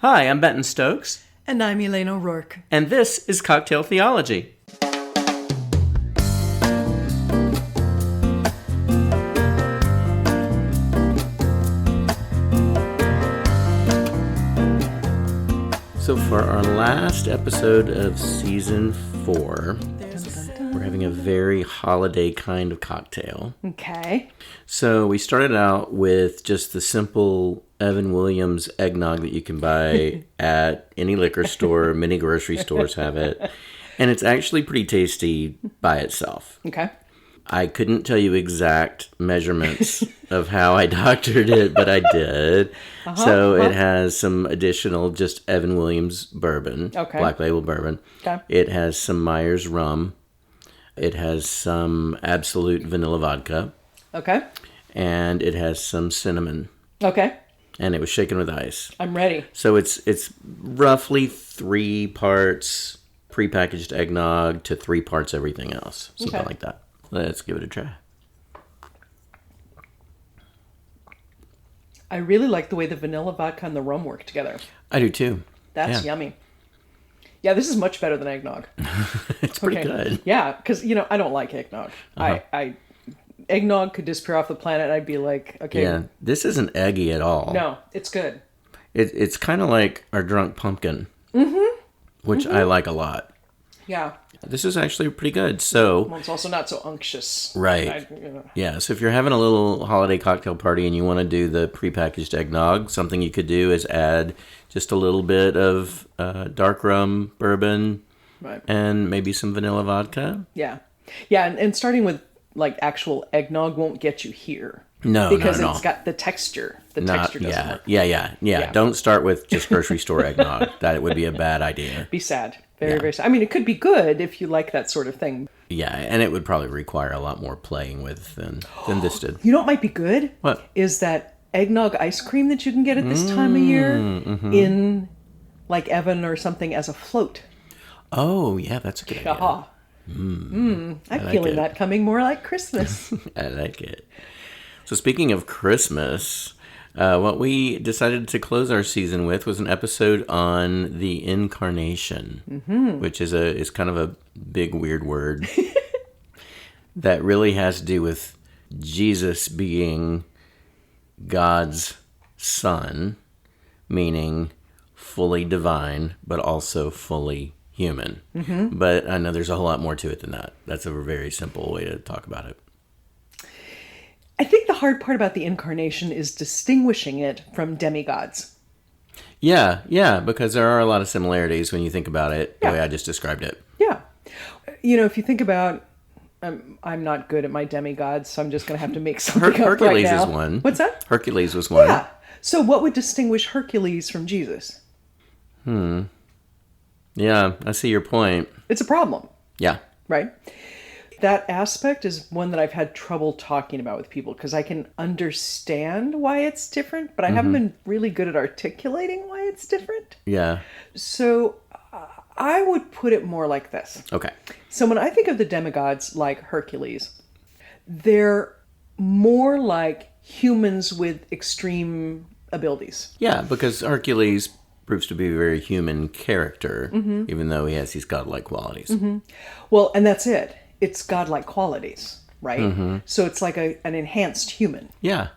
Hi, I'm Benton Stokes. And I'm Elane O'Rourke. And this is Cocktail Theology. So for our last episode of Season 4, we're having a very holiday kind of cocktail. Okay. So we started out with just the simple Evan Williams eggnog that you can buy at any liquor store. Many grocery stores have it. And it's actually pretty tasty by itself. Okay. I couldn't tell you exact measurements of how I doctored it, but I did. It has some additional just Evan Williams bourbon, Black Label bourbon. Okay. It has some Myers rum. It has some Absolute vanilla vodka. Okay. And it has some cinnamon. Okay. And it was shaken with ice. I'm ready. So it's roughly 3 parts prepackaged eggnog to 3 parts everything else. Something like that. Let's give it a try. I really like the way the vanilla vodka and the rum work together. I do too. That's yummy. Yeah, this is much better than eggnog. It's pretty good. Yeah, because, I don't like eggnog. Eggnog could disappear off the planet, I'd be like, okay. Yeah, this isn't eggy at all. No, it's good. It's kind of like our drunk pumpkin, which I like a lot. Yeah. This is actually pretty good. So, Well, it's also not so unctuous. Right. Yeah, so if you're having a little holiday cocktail party and you want to do the prepackaged eggnog, something you could do is add just a little bit of dark rum, bourbon, and maybe some vanilla vodka. Yeah. Yeah, and starting with like actual eggnog won't get you here. No, because no. it's got the texture. Texture doesn't work. Yeah. Don't start with just grocery store eggnog. That would be a bad idea. Be sad. Very sad. I mean, it could be good if you like that sort of thing. Yeah, and it would probably require a lot more playing with than this did. You know what might be good? What? Is that eggnog ice cream that you can get at this time of year in like Evan or something as a float. Oh, yeah, that's a good idea. I'm feeling that coming more like Christmas. I like it. So speaking of Christmas, what we decided to close our season with was an episode on the Incarnation, which is kind of a big, weird word that really has to do with Jesus being God's son, meaning fully divine, but also fully human. But I know there's a whole lot more to it than that. That's a very simple way to talk about it. I think the hard part about the Incarnation is distinguishing it from demigods. Yeah, because there are a lot of similarities when you think about it the way I just described it. Yeah. If you think about, I'm not good at my demigods, so I'm just going to have to make something up right now. Hercules is one. What's that? Hercules was one. Yeah. So what would distinguish Hercules from Jesus? Yeah, I see your point. It's a problem. Yeah. Right? That aspect is one that I've had trouble talking about with people because I can understand why it's different, but I haven't been really good at articulating why it's different. Yeah. So I would put it more like this. Okay. So when I think of the demigods like Hercules, they're more like humans with extreme abilities. Yeah, because Hercules proves to be a very human character, even though he has these godlike qualities. Well, and that's it. It's godlike qualities, right? So it's like an enhanced human. Yeah.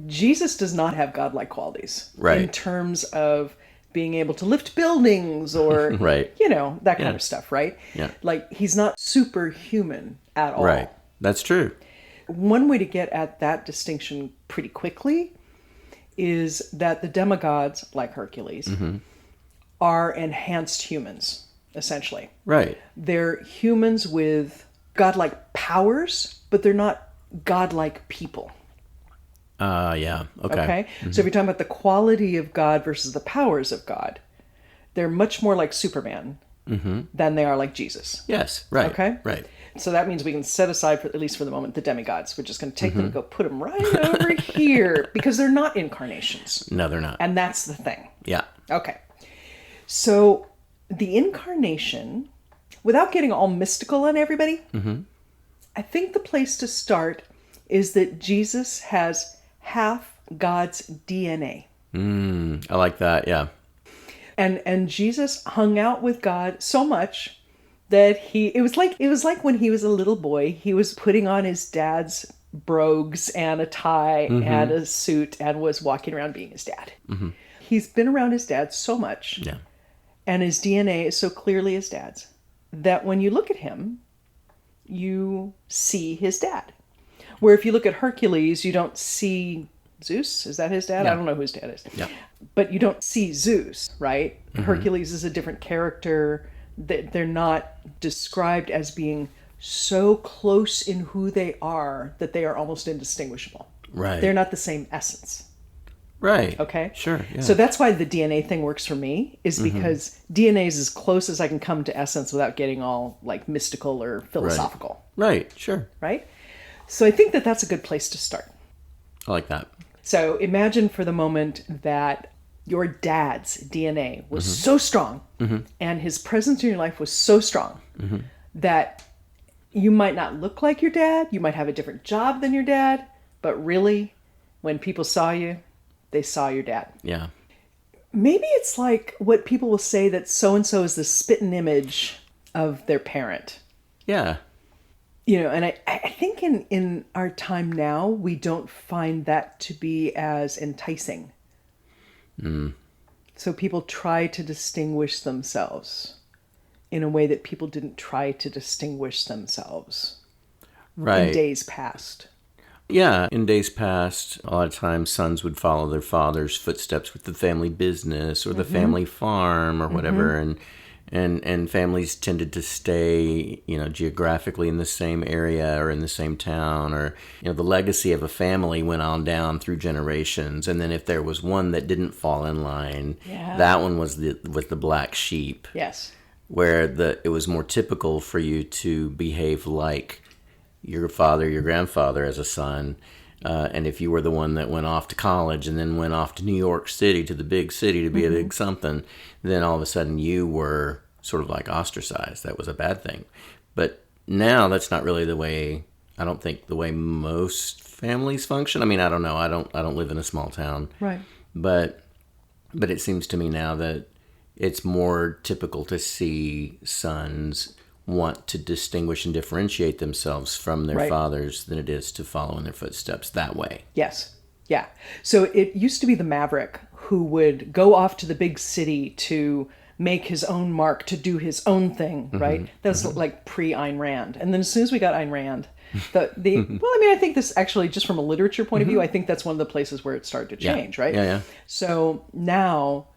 Jesus does not have godlike qualities. Right. In terms of being able to lift buildings or, right. That kind of stuff, right? Yeah. Like, he's not superhuman at all. Right. That's true. One way to get at that distinction pretty quickly is that the demigods, like Hercules, are enhanced humans, essentially. Right. They're humans with godlike powers, but they're not godlike people. Yeah. Okay. So if you're talking about the quality of God versus the powers of God, they're much more like Superman than they are like Jesus. Yes. Right. Okay. Right. So that means we can set aside, at least for the moment, the demigods. We're just going to take them and go put them right over here because they're not incarnations. No, they're not. And that's the thing. Yeah. Okay. So the Incarnation, without getting all mystical on everybody, I think the place to start is that Jesus has half God's DNA. I like that, yeah. And Jesus hung out with God so much that it was like when he was a little boy, he was putting on his dad's brogues and a tie and a suit and was walking around being his dad. He's been around his dad so much, and his DNA is so clearly his dad's, that when you look at him, you see his dad. Where if you look at Hercules, you don't see Zeus. Is that his dad? I don't know who his dad is. But you don't see Zeus, right? Hercules is a different character. They're not described as being so close in who they are that they are almost indistinguishable. Right. They're not the same essence. Right. Okay? Sure. Yeah. So that's why the DNA thing works for me, is because DNA is as close as I can come to essence without getting all like mystical or philosophical. Right. Sure. Right? So I think that that's a good place to start. I like that. So imagine for the moment that your dad's DNA was so strong and his presence in your life was so strong that you might not look like your dad, you might have a different job than your dad, but really, when people saw you, they saw your dad. Yeah. Maybe it's like what people will say, that so-and-so is the spitting image of their parent. Yeah. You know, and I think in our time now, we don't find that to be as enticing. So people try to distinguish themselves in a way that people didn't try to distinguish themselves in days past. Yeah, in days past, a lot of times sons would follow their father's footsteps with the family business or the family farm or whatever, and families tended to stay, geographically in the same area or in the same town, or the legacy of a family went on down through generations. And then if there was one that didn't fall in line, that one was the black sheep. Yes, where it was more typical for you to behave like your father, your grandfather as a son. And if you were the one that went off to college and then went off to New York City, to the big city to be a big something, then all of a sudden you were sort of like ostracized. That was a bad thing. But now that's not really I don't think the way most families function. I mean, I don't know. I don't live in a small town. right. But it seems to me now that it's more typical to see sons want to distinguish and differentiate themselves from their fathers than it is to follow in their footsteps that way. Yes. Yeah. So it used to be the maverick who would go off to the big city to make his own mark, to do his own thing, right? That was like pre-Ayn Rand. And then as soon as we got Ayn Rand, I think this actually, just from a literature point of view, I think that's one of the places where it started to change, right? Yeah. So now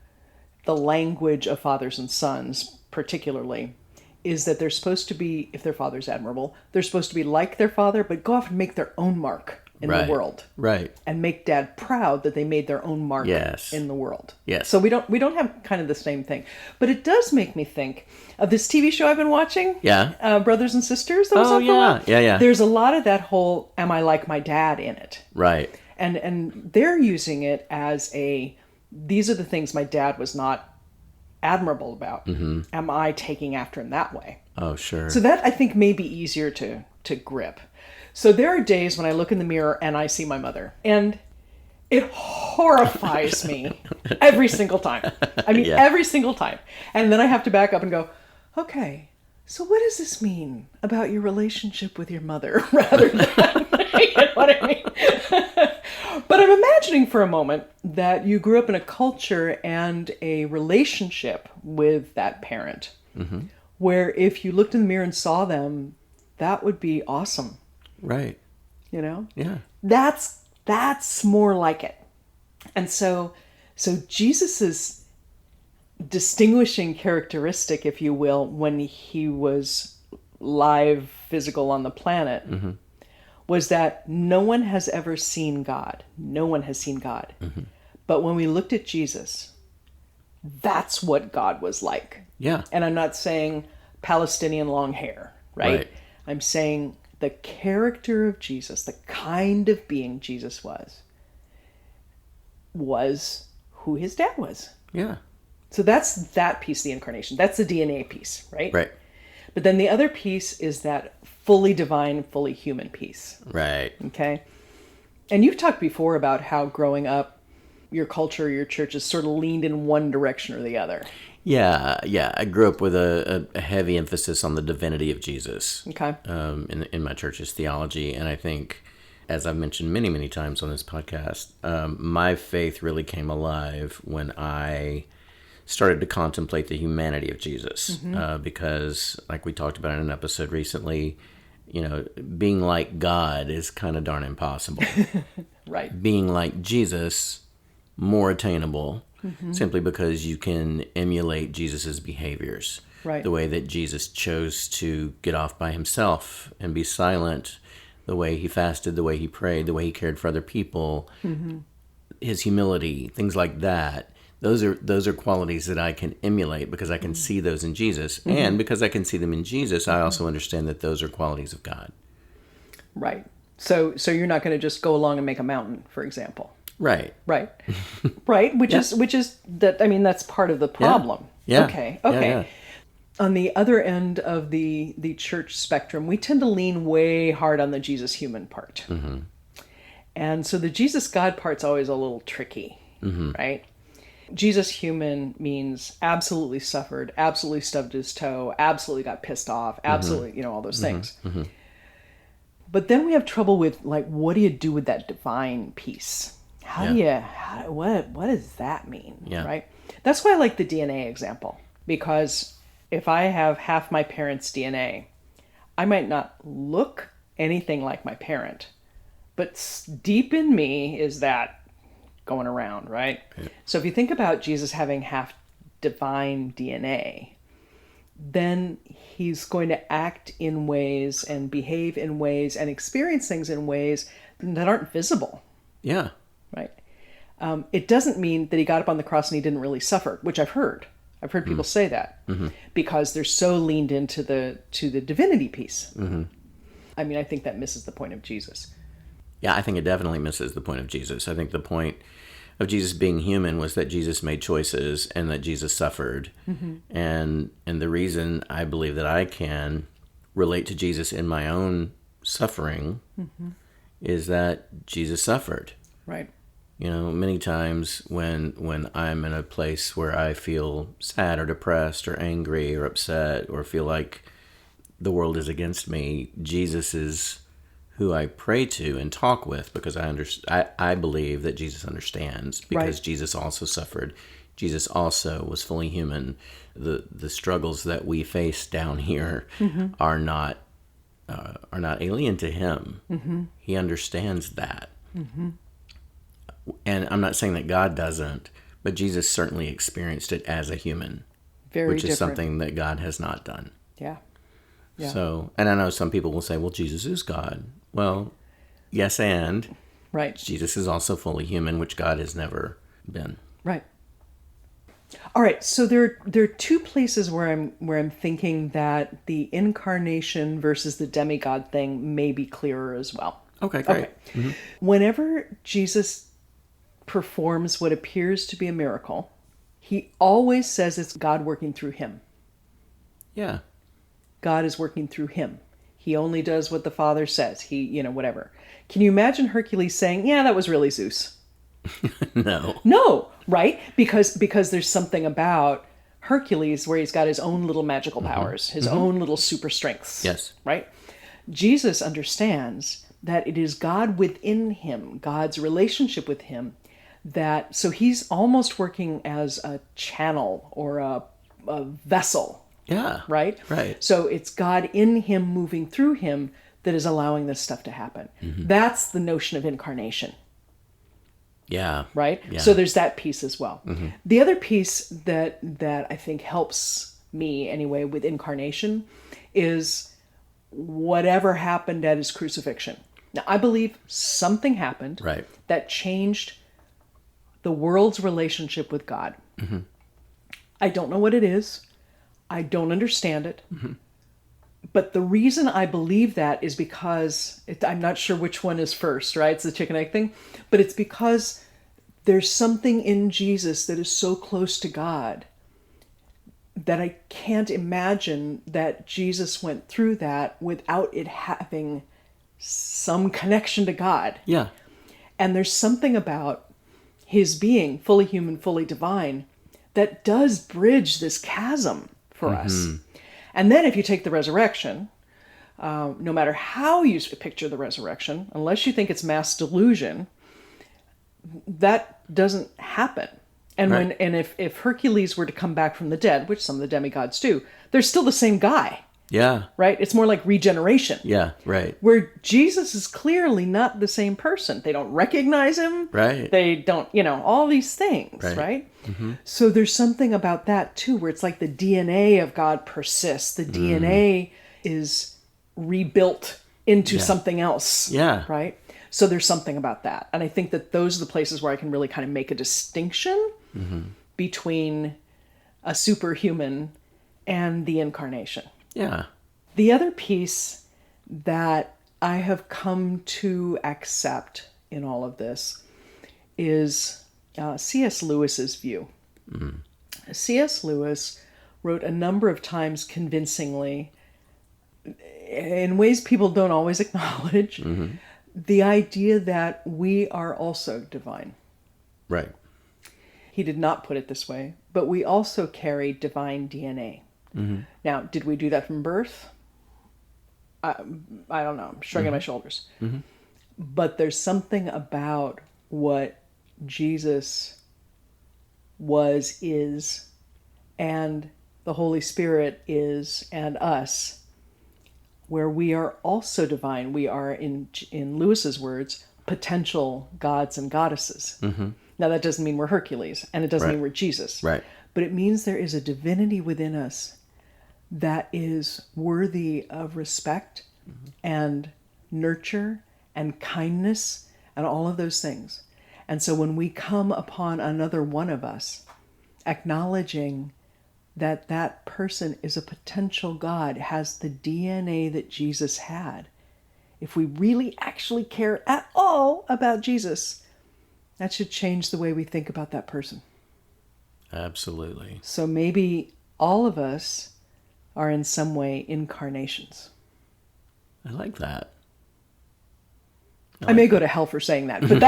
the language of fathers and sons, particularly, is that they're supposed to be, if their father's admirable, they're supposed to be like their father, but go off and make their own mark in the world. Right. And make dad proud that they made their own mark in the world. Yes. So we don't have kind of the same thing. But it does make me think of this TV show I've been watching. Yeah. Brothers and Sisters. That was on for a while. Yeah. There's a lot of that whole, am I like my dad in it? Right. And they're using it as these are the things my dad was not admirable about. Am I taking after him that way? Oh, sure. So that, I think, may be easier to grip. So there are days when I look in the mirror and I see my mother, and it horrifies me every single time. I mean, every single time. And then I have to back up and go, okay, so what does this mean about your relationship with your mother rather than, you know what I mean? But I'm imagining for a moment that you grew up in a culture and a relationship with that parent, where if you looked in the mirror and saw them, that would be awesome. Right. You know? Yeah. That's more like it. And so Jesus's distinguishing characteristic, if you will, when he was live, physical on the planet, was that no one has ever seen God. No one has seen God. But when we looked at Jesus, that's what God was like. Yeah. And I'm not saying Palestinian long hair, right? I'm saying the character of Jesus, the kind of being Jesus was who his dad was. Yeah. So that's that piece, the incarnation. That's the DNA piece, right? Right. But then the other piece is that fully divine, fully human piece. Right. Okay? And you've talked before about how growing up, your culture, your church has sort of leaned in one direction or the other. Yeah. I grew up with a heavy emphasis on the divinity of Jesus. Okay. In my church's theology, and I think, as I've mentioned many, many times on this podcast, my faith really came alive when I started to contemplate the humanity of Jesus. Because, like we talked about in an episode recently, being like God is kind of darn impossible. Right. Being like Jesus, more attainable, simply because you can emulate Jesus's behaviors. Right. The way that Jesus chose to get off by himself and be silent, the way he fasted, the way he prayed, the way he cared for other people, his humility, things like that. Those are qualities that I can emulate because I can see those in Jesus. And because I can see them in Jesus, I also understand that those are qualities of God. Right. So you're not going to just go along and make a mountain, for example. Right. Right. Right. Which is that. I mean, that's part of the problem. Yeah. Okay. Yeah. On the other end of the church spectrum, we tend to lean way hard on the Jesus human part. And so the Jesus God part's always a little tricky, right? Jesus human means absolutely suffered, absolutely stubbed his toe, absolutely got pissed off, absolutely, all those things. But then we have trouble with, like, what do you do with that divine piece? What does that mean? Yeah. Right? That's why I like the DNA example, because if I have half my parents' DNA, I might not look anything like my parent, but deep in me is that going around, right? Yeah. So if you think about Jesus having half divine DNA, then he's going to act in ways and behave in ways and experience things in ways that aren't visible. Yeah. Right. It doesn't mean that he got up on the cross and he didn't really suffer, which I've heard. I've heard people say that because they're so leaned into the divinity piece. I mean, I think that misses the point of Jesus. Yeah, I think it definitely misses the point of Jesus. I think the point of Jesus being human was that Jesus made choices and that Jesus suffered. And the reason I believe that I can relate to Jesus in my own suffering is that Jesus suffered. Right. Many times when I'm in a place where I feel sad or depressed or angry or upset or feel like the world is against me, Jesus is who I pray to and talk with, because I believe that Jesus understands, because right. Jesus also suffered. Jesus also was fully human. The struggles that we face down here are not alien to him. He understands that. And I'm not saying that God doesn't, but Jesus certainly experienced it as a human, which is something that God has not done. Yeah. So, and I know some people will say, well, Jesus is God. Well, yes, and right. Jesus is also fully human, which God has never been. Right. All right. So there are two places where I'm thinking that the incarnation versus the demigod thing may be clearer as well. Okay, great. Okay. Whenever Jesus performs what appears to be a miracle, he always says it's God working through him. Yeah. God is working through him. He only does what the Father says. He, whatever. Can you imagine Hercules saying, yeah, that was really Zeus? No, right? Because there's something about Hercules where he's got his own little magical powers, his own little super strengths. Yes. Right? Jesus understands that it is God within him, God's relationship with him, so he's almost working as a channel or a vessel. Yeah. Right? Right. So it's God in him moving through him that is allowing this stuff to happen. That's the notion of incarnation. Yeah. Right? Yeah. So there's that piece as well. The other piece that I think helps me anyway with incarnation is whatever happened at his crucifixion. Now, I believe something happened that changed the world's relationship with God. I don't know what it is. I don't understand it. But the reason I believe that is because, I'm not sure which one is first, right? It's the chicken egg thing. But it's because there's something in Jesus that is so close to God that I can't imagine that Jesus went through that without it having some connection to God. Yeah. And there's something about his being, fully human, fully divine, that does bridge this chasm for us. And then if you take the resurrection, no matter how you picture the resurrection, unless you think it's mass delusion, that doesn't happen. And Right. if Hercules were to come back from the dead, which some of the demigods do, they're still the same guy, Yeah. right? It's more like regeneration. Yeah. Right. Where Jesus is clearly not the same person. They don't recognize him. Right. They don't, all these things, right? So there's something about that too, where it's like the DNA of God persists. The DNA is rebuilt into something else. Yeah. Right? So there's something about that. And I think that those are the places where I can really kind of make a distinction between a superhuman and the incarnation. Yeah. The other piece that I have come to accept in all of this is C.S. Lewis's view. C.S. Lewis wrote a number of times convincingly, in ways people don't always acknowledge, the idea that we are also divine. Right. He did not put it this way, but we also carry divine DNA. Now, did we do that from birth? I don't know. I'm shrugging my shoulders. But there's something about what Jesus was, is, and the Holy Spirit is, and us, where we are also divine. We are, in Lewis's words, potential gods and goddesses. Now, that doesn't mean we're Hercules, and it doesn't mean we're Jesus. Right. But it means there is a divinity within us that is worthy of respect and nurture and kindness and all of those things. And so when we come upon another one of us, acknowledging that that person is a potential God, has the DNA that Jesus had, if we really actually care at all about Jesus, that should change the way we think about that person. Absolutely. So maybe all of us are in some way incarnations. I like that. I may go to hell for saying that, but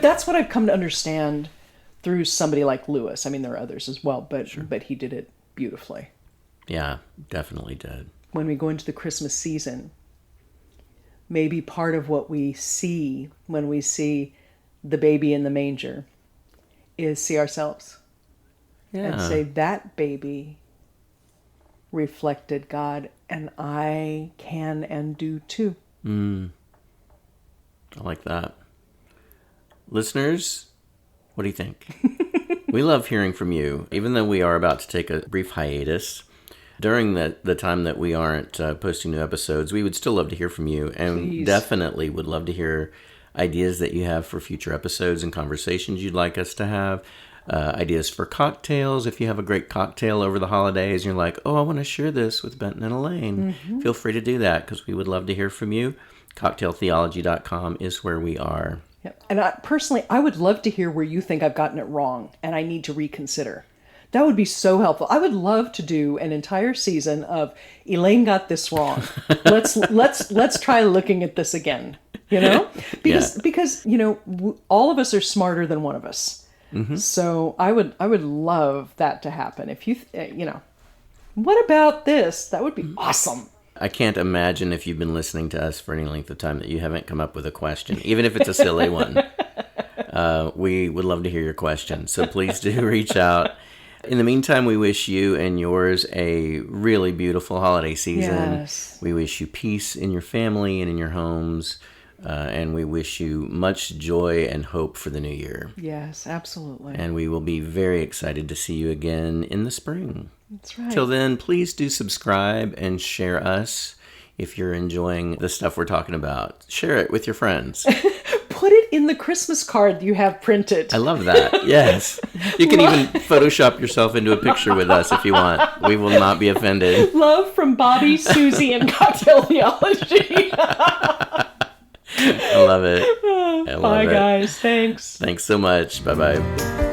that's what I've come to understand through somebody like Lewis. I mean, there are others as well, but he did it beautifully. Yeah, definitely did. When we go into the Christmas season, maybe part of what we see when we see the baby in the manger is see ourselves. And say, that baby reflected God, and I can and do too. I like that. Listeners, what do you think? We love hearing from you. Even though we are about to take a brief hiatus, during the time that we aren't posting new episodes, we would still love to hear from you. And Please. Definitely would love to hear ideas that you have for future episodes and conversations you'd like us to have. Ideas for cocktails. If you have a great cocktail over the holidays and you're like, oh, I want to share this with Benton and Elane, feel free to do that because we would love to hear from you. Cocktailtheology.com is where we are. Yep. And I would love to hear where you think I've gotten it wrong and I need to reconsider. That would be so helpful. I would love to do an entire season of Elane got this wrong. Let's try looking at this again. Because all of us are smarter than one of us. So I would love that to happen. If you what about this? That would be awesome. I can't imagine if you've been listening to us for any length of time that you haven't come up with a question, even if it's a silly one. We would love to hear your question. So please do reach out. In the meantime, we wish you and yours a really beautiful holiday season. Yes. We wish you peace in your family and in your homes. And we wish you much joy and hope for the new year. Yes, absolutely. And we will be very excited to see you again in the spring. That's right. Till then, please do subscribe and share us if you're enjoying the stuff we're talking about. Share it with your friends. Put it in the Christmas card you have printed. I love that. Yes. You can even Photoshop yourself into a picture with us if you want. We will not be offended. Love from Bobby, Susie, and Cocktail Theology. I love it. Bye, guys. Thanks. Thanks so much. Bye-bye.